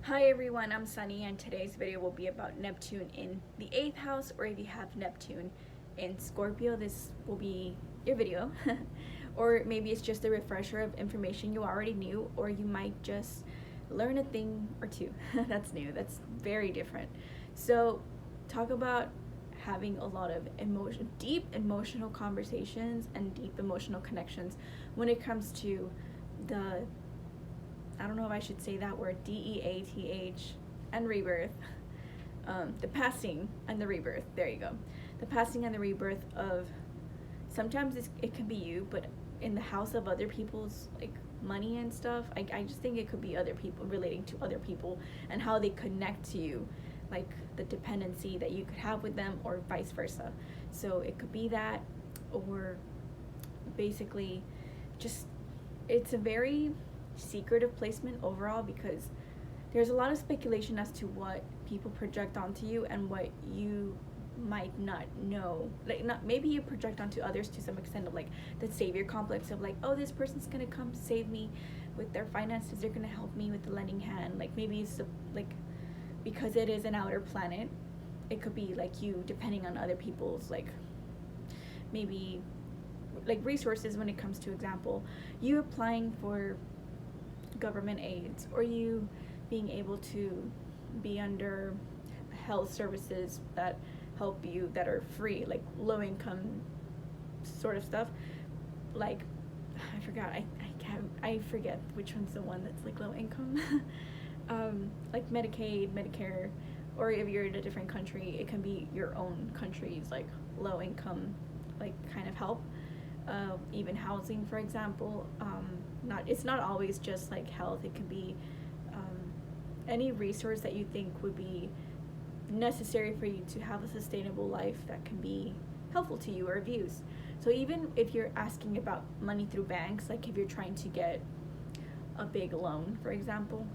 Hi everyone, I'm Sunny and today's video will be about Neptune in the 8th house, or if you have Neptune in Scorpio, this will be your video. Or maybe it's just a refresher of information you already knew, or you might just learn a thing or two that's new, that's very different. So talk about having a lot of deep emotional conversations and deep emotional connections when it comes to the, I don't know if I should say that word, DEATH, and rebirth. The passing and the rebirth. There you go. The passing and the rebirth of, sometimes it can be you, but in the house of other people's like money and stuff. I just think it could be other people, relating to other people and how they connect to you, like the dependency that you could have with them, or vice versa. So it could be that, or basically just, it's a very secretive placement overall, because there's a lot of speculation as to what people project onto you and what you might not know. Like, not maybe you project onto others to some extent of like the savior complex of like, oh, this person's gonna come save me with their finances, they're gonna help me with the lending hand. Like maybe it's like, because it is an outer planet, it could be like you depending on other people's like maybe like resources when it comes to, example, you applying for government aids, or you being able to be under health services that help you, that are free, like low income sort of stuff. Like I forget which one's the one that's like low income. Like Medicaid, Medicare, or if you're in a different country, it can be your own country's like low income like kind of help. Even housing, for example. It's not always just like health. It could be any resource that you think would be necessary for you to have a sustainable life that can be helpful to you or of use. So even if you're asking about money through banks, like if you're trying to get a big loan, for example,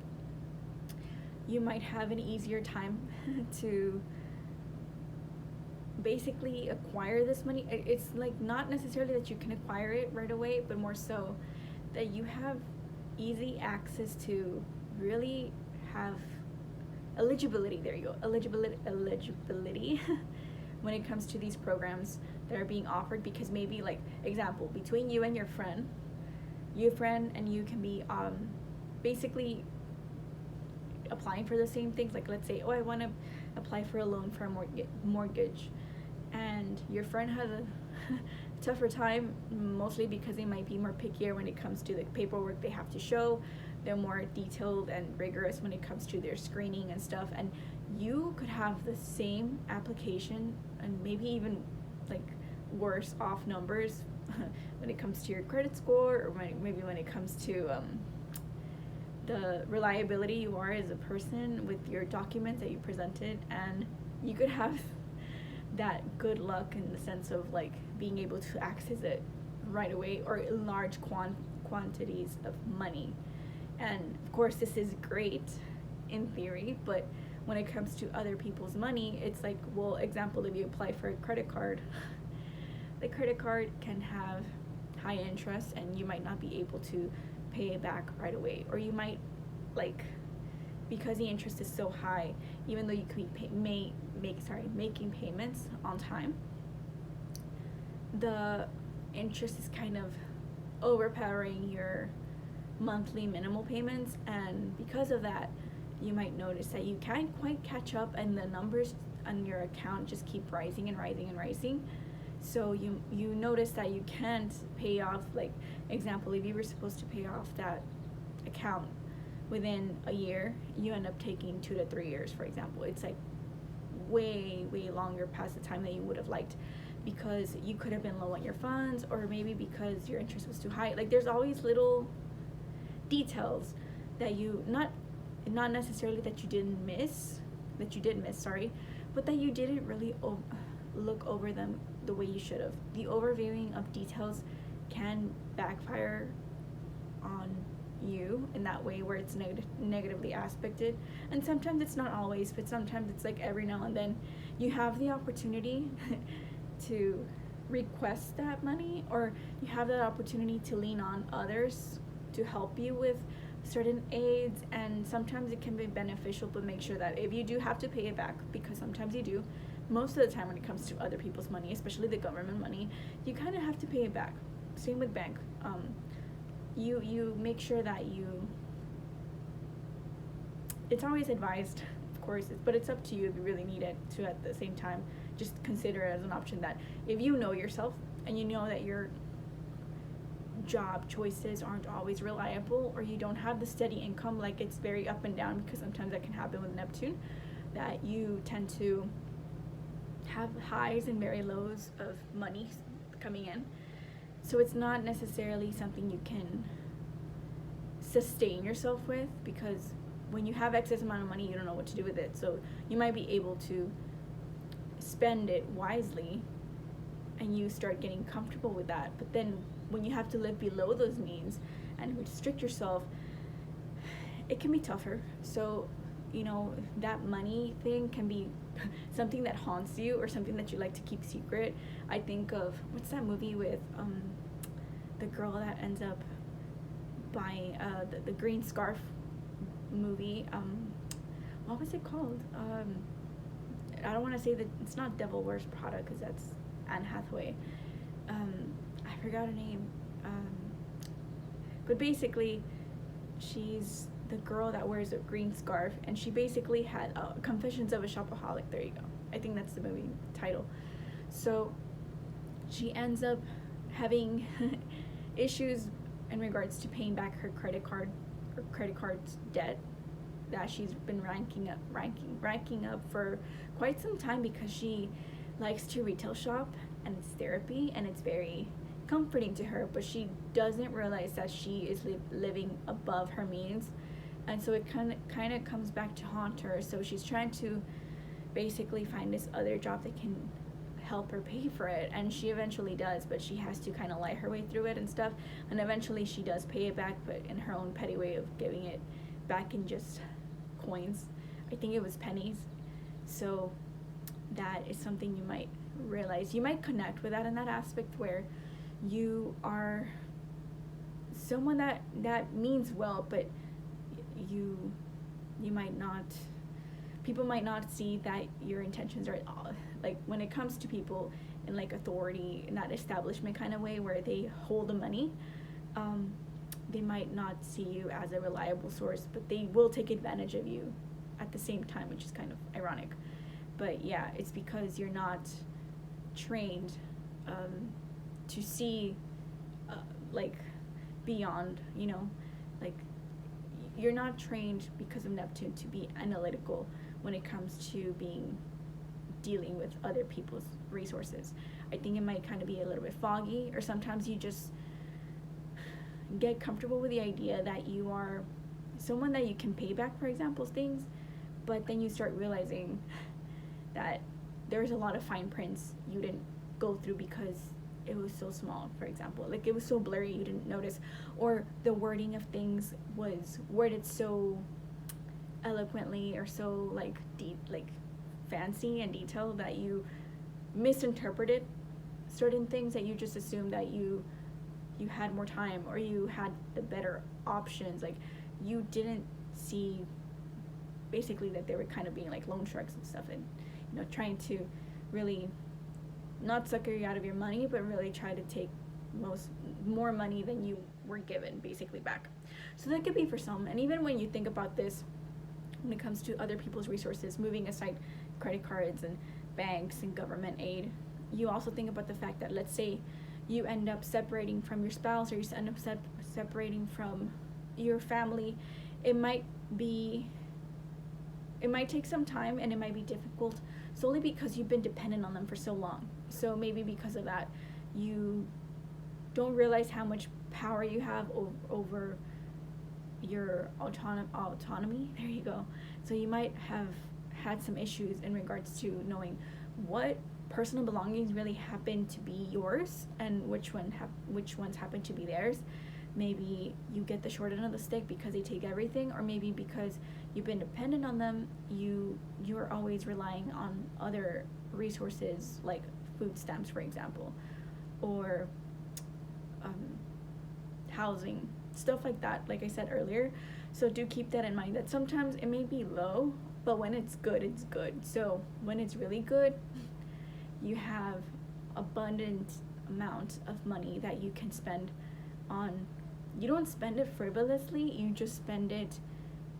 you might have an easier time to basically acquire this money. It's like not necessarily that you can acquire it right away, but more so that you have easy access to really have eligibility. There you go, eligibility when it comes to these programs that are being offered. Because maybe, like, example, between you and your friend and you can be basically applying for the same things. Like, let's say, oh, I want to apply for a loan for a mortgage, and your friend has a tougher time, mostly because they might be more pickier when it comes to the paperwork they have to show. They're more detailed and rigorous when it comes to their screening and stuff, and you could have the same application and maybe even like worse off numbers when it comes to your credit score, or maybe when it comes to the reliability you are as a person with your documents that you presented. And you could have that good luck in the sense of like being able to access it right away, or large quantities of money. And of course this is great in theory, but when it comes to other people's money, it's like, well, example, if you apply for a credit card, the credit card can have high interest and you might not be able to pay it back right away, or you might, like, because the interest is so high, even though you could be making payments on time, the interest is kind of overpowering your monthly minimal payments. And because of that, you might notice that you can't quite catch up, and the numbers on your account just keep rising and rising and rising. So you notice that you can't pay off, like, example, if you were supposed to pay off that account within a year, you end up taking 2 to 3 years, for example. It's like way longer past the time that you would have liked, because you could have been low on your funds, or maybe because your interest was too high. Like, there's always little details that you not necessarily that you did miss, sorry, but that you didn't really look over them the way you should have. The overviewing of details can backfire on you in that way, where it's negatively aspected. And sometimes it's not always, but sometimes it's like every now and then you have the opportunity to request that money, or you have that opportunity to lean on others to help you with certain aids, and sometimes it can be beneficial, but make sure that if you do have to pay it back, because sometimes you do, most of the time when it comes to other people's money, especially the government money, you kind of have to pay it back. Same with bank. You make sure that it's always advised, of course, but it's up to you if you really need it to. At the same time, just consider it as an option that if you know yourself and you know that your job choices aren't always reliable, or you don't have the steady income, like it's very up and down, because sometimes that can happen with Neptune, that you tend to have highs and very lows of money coming in. So it's not necessarily something you can sustain yourself with, because when you have excess amount of money, you don't know what to do with it. So you might be able to spend it wisely and you start getting comfortable with that. But then when you have to live below those means and restrict yourself, it can be tougher. So, you know, that money thing can be something that haunts you, or something that you like to keep secret. I think of, what's that movie with the girl that ends up buying the green scarf movie, what was it called? I don't want to say that it's not Devil Wears Prada, because that's Anne Hathaway. I forgot her name, but basically she's the girl that wears a green scarf, and she basically had Confessions of a Shopaholic. There you go. I think that's the movie title. So she ends up having issues in regards to paying back her credit card's debt that she's been ranking up for quite some time, because she likes to retail shop and it's therapy and it's very comforting to her, but she doesn't realize that she is living above her means, and so it kind of comes back to haunt her. So she's trying to basically find this other job that can help her pay for it, and she eventually does, but she has to kind of lie her way through it and stuff, and eventually she does pay it back, but in her own petty way of giving it back in just coins. I think it was pennies. So that is something you might realize. You might connect with that in that aspect, where you are someone that means well, but you might not, people might not see that your intentions are, like when it comes to people in like authority, in that establishment kind of way where they hold the money, they might not see you as a reliable source, but they will take advantage of you at the same time, which is kind of ironic. But yeah, it's because you're not trained to see like beyond, you know, like you're not trained because of Neptune to be analytical when it comes to dealing with other people's resources. I think it might kind of be a little bit foggy, or sometimes you just get comfortable with the idea that you are someone that you can pay back, for example, things, but then you start realizing that there's a lot of fine prints you didn't go through because it was so small, for example, like it was so blurry you didn't notice, or the wording of things was worded so eloquently or so like deep, like fancy and detailed, that you misinterpreted certain things, that you just assumed that you had more time or you had the better options. Like you didn't see basically that they were kind of being like loan sharks and stuff, and you know, trying to really not sucker you out of your money, but really try to take more money than you were given basically back. So that could be for some. And even when you think about this, when it comes to other people's resources, moving aside credit cards and banks and government aid, you also think about the fact that, let's say you end up separating from your spouse, or you end up separating from your family. It might take some time, and it might be difficult solely because you've been dependent on them for so long. So maybe because of that, you don't realize how much power you have over your autonomy. There you go. So you might have had some issues in regards to knowing what personal belongings really happen to be yours and which ones happen to be theirs. Maybe you get the short end of the stick because they take everything, or maybe because you've been dependent on them, you're always relying on other resources like food stamps, for example, or housing, stuff like that. Like I said earlier, So do keep that in mind, that sometimes it may be low, but when it's good, it's good. So when it's really good, you have abundant amount of money that you can spend on. You don't spend it frivolously, you just spend it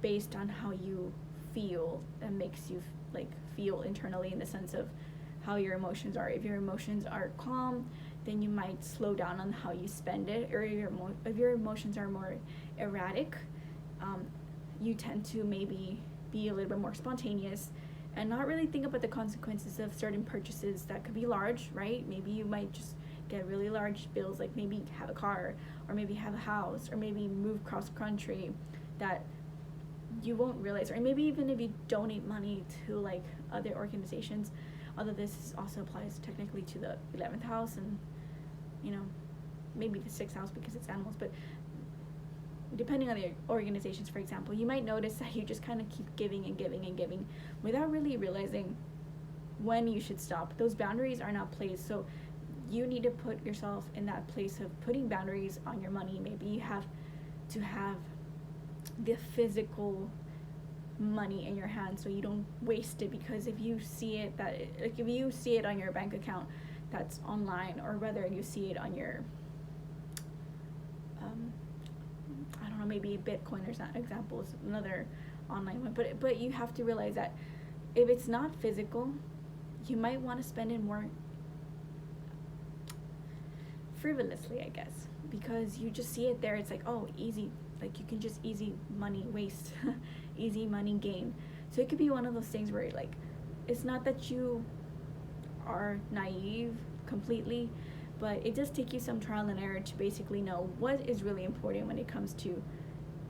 based on how you feel, and makes you like feel internally, in the sense of how your emotions are. If your emotions are calm, then you might slow down on how you spend it. Or if your emotions are more erratic, you tend to maybe be a little bit more spontaneous and not really think about the consequences of certain purchases that could be large, right? Maybe you might just get really large bills, like maybe have a car, or maybe have a house, or maybe move cross country, that you won't realize. Or maybe even if you donate money to like other organizations, although this also applies technically to the 11th house and, you know, maybe the 6th house because it's animals, but depending on the organizations, for example, you might notice that you just kind of keep giving and giving and giving without really realizing when you should stop. Those boundaries are not placed, so you need to put yourself in that place of putting boundaries on your money. Maybe you have to have the physical money in your hand so you don't waste it, because if you see it if you see it on your bank account that's online, or whether you see it on your I don't know, maybe Bitcoin or some example is another online one, but you have to realize that if it's not physical, you might want to spend it more frivolously, I guess, because you just see it there. It's like, oh, easy, like you can just easy money waste easy money gain. So it could be one of those things where like, it's not that you are naive completely, but it does take you some trial and error to basically know what is really important when it comes to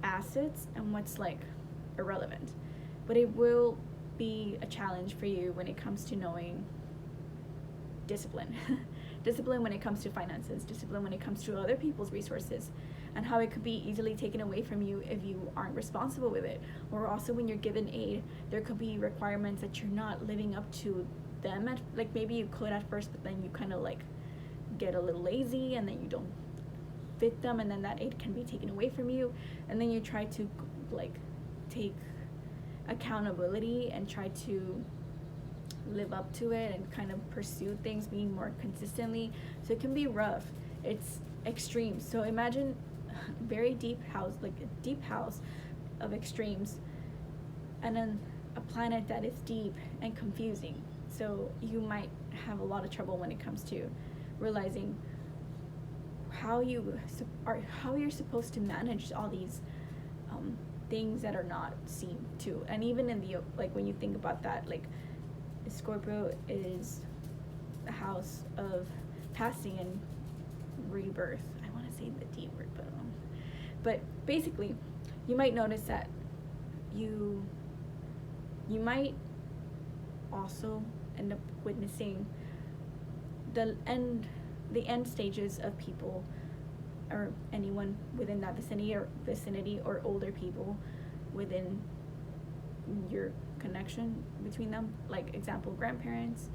assets and what's like irrelevant. But it will be a challenge for you when it comes to knowing discipline. Discipline when it comes to finances, discipline when it comes to other people's resources, and how it could be easily taken away from you if you aren't responsible with it. Or also when you're given aid, there could be requirements that you're not living up to them at, like maybe you could at first, but then you kind of like get a little lazy and then you don't fit them, and then that aid can be taken away from you, and then you try to like take accountability and try to live up to it and kind of pursue things being more consistently. So it can be rough, it's extreme. So imagine very deep house, like a deep house of extremes, and then a planet that is deep and confusing. So you might have a lot of trouble when it comes to realizing how you're supposed to manage all these things that are not seen to. And even in the, like when you think about that, like Scorpio is the house of passing and rebirth. I want to say the D word, but basically you might notice that you might also end up witnessing the end stages of people, or anyone within that vicinity or older people within your connection between them, like example grandparents,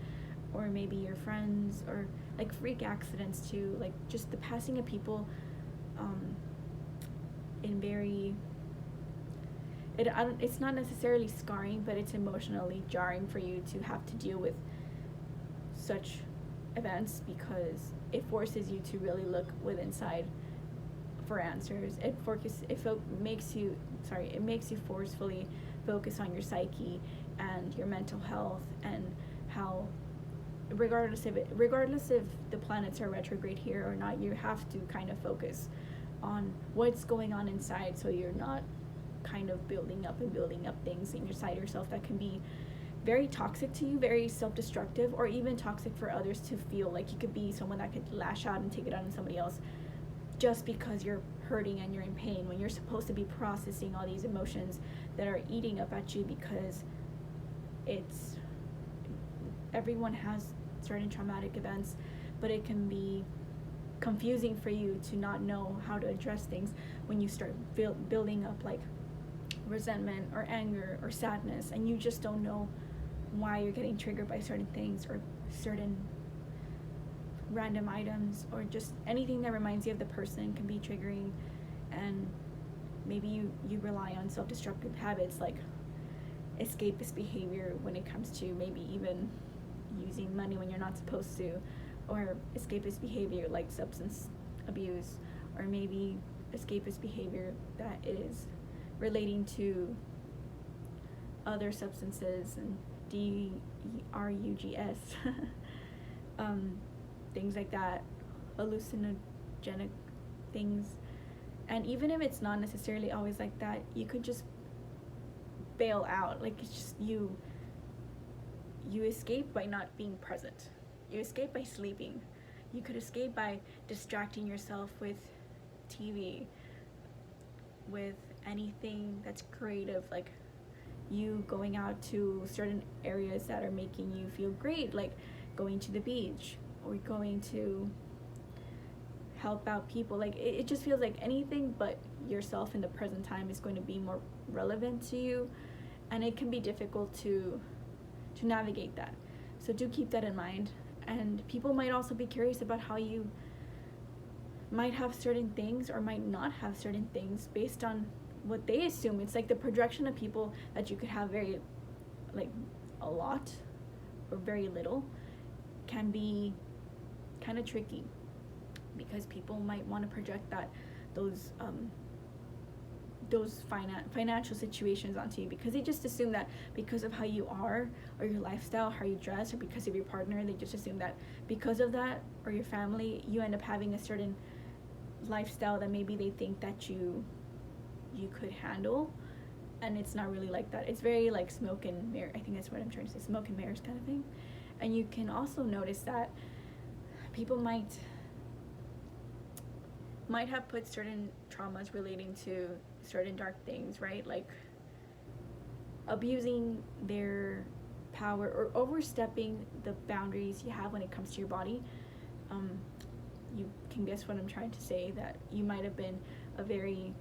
or maybe your friends, or like freak accidents too, like just the passing of people in very, it's not necessarily scarring, but it's emotionally jarring for you to have to deal with such events, because it forces you to really look within inside for answers. It makes you forcefully focus on your psyche and your mental health, and how regardless if the planets are retrograde here or not, you have to kind of focus on what's going on inside, so you're not kind of building up things inside yourself that can be very toxic to you, very self-destructive, or even toxic for others to feel. Like you could be someone that could lash out and take it out on somebody else just because you're hurting and you're in pain, when you're supposed to be processing all these emotions that are eating up at you, because everyone has certain traumatic events, but it can be confusing for you to not know how to address things when you start building up like resentment or anger or sadness, and you just don't know why you're getting triggered by certain things or certain random items, or just anything that reminds you of the person can be triggering. And maybe you rely on self-destructive habits like escapist behavior when it comes to maybe even using money when you're not supposed to, or escapist behavior like substance abuse, or maybe escapist behavior that is relating to other substances and drugs, things like that, hallucinogenic things. And even if it's not necessarily always like that, you could just bail out. Like, it's just you escape by not being present. You escape by sleeping. You could escape by distracting yourself with TV, with anything that's creative, like you going out to certain areas that are making you feel great, like going to the beach or going to help out people. Like, it just feels like anything but yourself in the present time is going to be more relevant to you, and it can be difficult to navigate that. So do keep that in mind. And people might also be curious about how you might have certain things or might not have certain things based on what they assume. It's like the projection of people that you could have very, like, a lot or very little can be kind of tricky, because people might want to project that those financial situations onto you, because they just assume that because of how you are, or your lifestyle, how you dress, or because of your partner, they just assume that because of that, or your family, you end up having a certain lifestyle that maybe they think that you could handle. And it's not really like that. It's very like smoke and mirror. I think that's what I'm trying to say, smoke and mirrors kind of thing. And you can also notice that people might have put certain traumas relating to certain dark things, right? Like abusing their power or overstepping the boundaries you have when it comes to your body. You can guess what I'm trying to say, that you might have been a very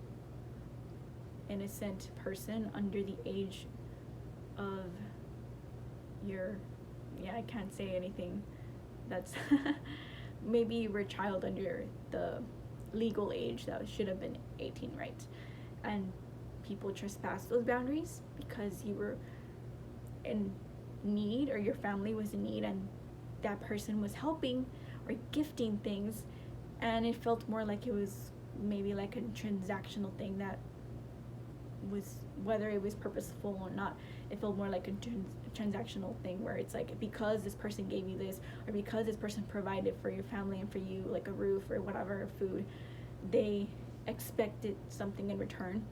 innocent person under the age of your, I can't say anything that's maybe you were a child under the legal age that should have been 18, right? And people trespassed those boundaries because you were in need, or your family was in need, and that person was helping or gifting things, and it felt more like it was maybe like a transactional thing that was, whether it was purposeful or not, it felt more like a transactional thing where it's like, because this person gave you this, or because this person provided for your family and for you, like a roof or whatever, food, they expected something in return.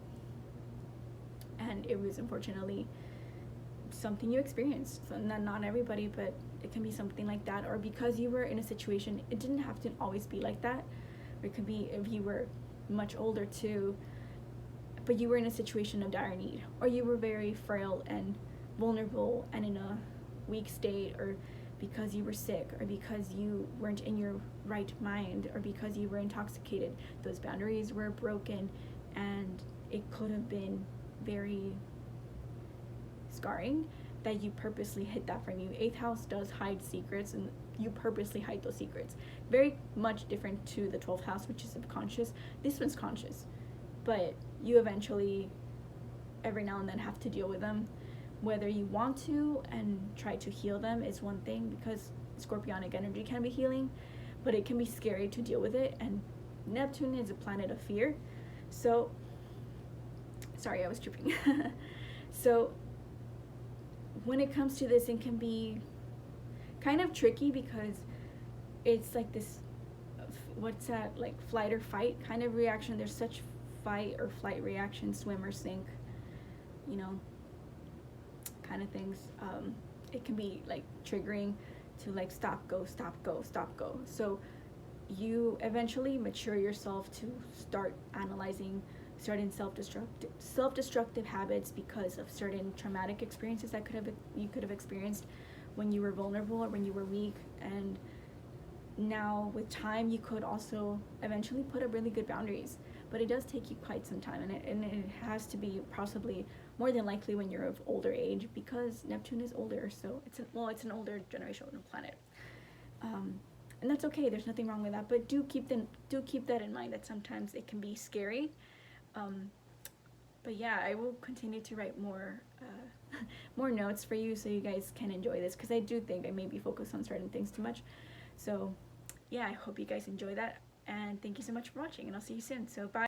And it was unfortunately something you experienced. So not everybody, but it can be something like that. Or because you were in a situation, it didn't have to always be like that. Or it could be if you were much older too, but you were in a situation of dire need, or you were very frail and vulnerable and in a weak state, or because you were sick, or because you weren't in your right mind, or because you were intoxicated. Those boundaries were broken, and it could have been very scarring that you purposely hid that from you. 8th house does hide secrets, and you purposely hide those secrets. Very much different to the 12th house, which is subconscious. This one's conscious, but you eventually, every now and then, have to deal with them. Whether you want to and try to heal them is one thing, because Scorpionic energy can be healing, but it can be scary to deal with it, and Neptune is a planet of fear. So, sorry, I was tripping. So, when it comes to this, it can be kind of tricky, because it's like this, what's that, like flight or fight kind of reaction. There's such fight or flight reaction, swim or sink, kind of things. It can be like triggering to like stop, go, stop, go, stop, go. So you eventually mature yourself to start analyzing certain self-destructive habits because of certain traumatic experiences that you could have experienced when you were vulnerable or when you were weak. And now with time, you could also eventually put up really good boundaries, but it does take you quite some time, and it has to be possibly more than likely when you're of older age, because Neptune is older, so it's an older generational planet, and that's okay. There's nothing wrong with that, but do keep that in mind, that sometimes it can be scary, But yeah, I will continue to write more more notes for you so you guys can enjoy this, because I do think I maybe focus on certain things too much. So yeah, I hope you guys enjoy that, and thank you so much for watching, and I'll see you soon. So bye.